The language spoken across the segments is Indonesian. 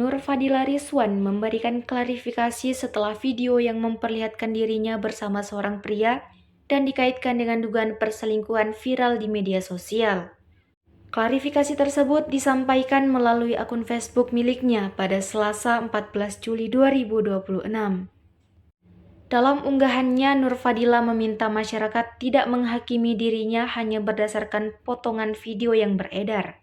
Nur Fadila Rizwan memberikan klarifikasi setelah video yang memperlihatkan dirinya bersama seorang pria dan dikaitkan dengan dugaan perselingkuhan viral di media sosial. Klarifikasi tersebut disampaikan melalui akun Facebook miliknya pada Selasa 14 Juli 2026. Dalam unggahannya, Nur Fadila meminta masyarakat tidak menghakimi dirinya hanya berdasarkan potongan video yang beredar.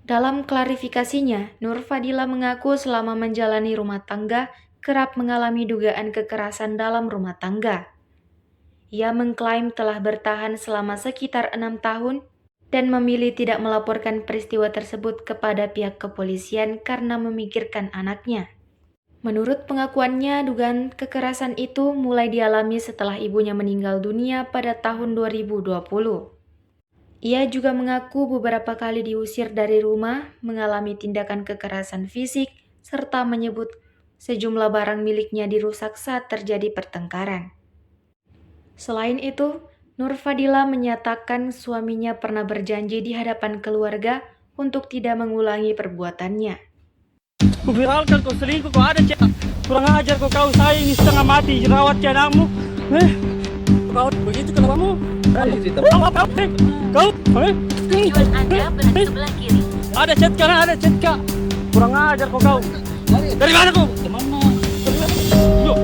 Dalam klarifikasinya, Nur Fadila mengaku selama menjalani rumah tangga kerap mengalami dugaan kekerasan dalam rumah tangga. Ia mengklaim telah bertahan selama sekitar 6 tahun dan memilih tidak melaporkan peristiwa tersebut kepada pihak kepolisian karena memikirkan anaknya. Menurut pengakuannya, dugaan kekerasan itu mulai dialami setelah ibunya meninggal dunia pada tahun 2020. Ia juga mengaku beberapa kali diusir dari rumah, mengalami tindakan kekerasan fisik, serta menyebut sejumlah barang miliknya dirusak saat terjadi pertengkaran. Selain itu, Nur Fadila menyatakan suaminya pernah berjanji di hadapan keluarga untuk tidak mengulangi perbuatannya. Kuviralkan kau selingkuh, kau ada cek. Kurang ajar kau saya ini setengah mati, jerawat anakmu. Kau begitu kenapa kamu? Kau? Tujuan Anda berada sebelah kiri. Ada chat kak. Kurang ajar kau. Dari mana kau? Mana? Yuk.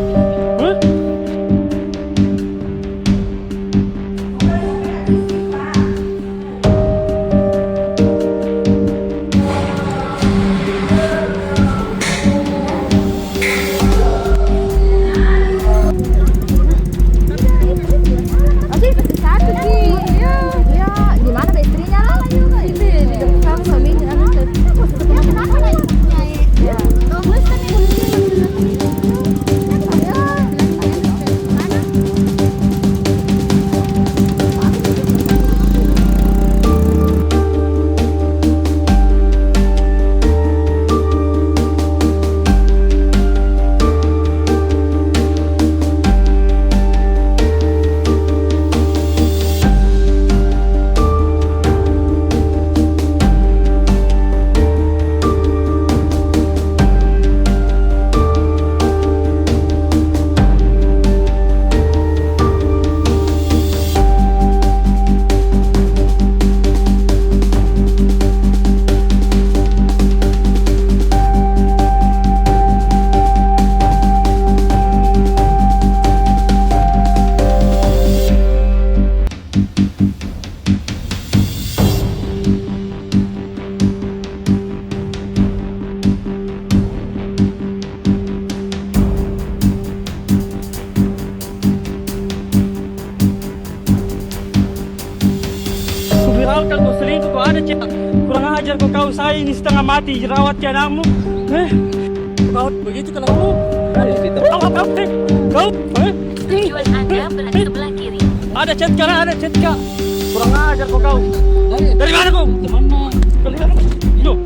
Kuviralkan kau selingkuh, kau ada cek. Kurang ajar kau saya ini setengah mati, jerawat anakmu. Kau begitu kenapa kamu? Kau? Tujuan Anda berada sebelah kiri. Ada chat kak. Kurang ajar kau. Dari mana kau? Mana? Yuk.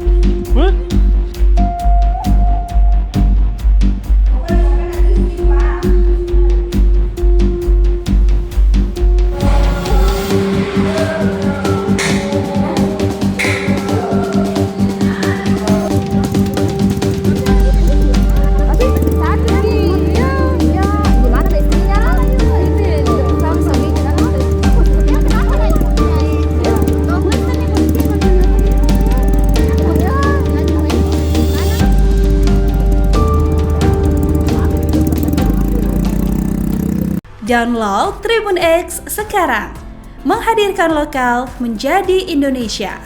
Download Tribun X sekarang, menghadirkan lokal menjadi Indonesia.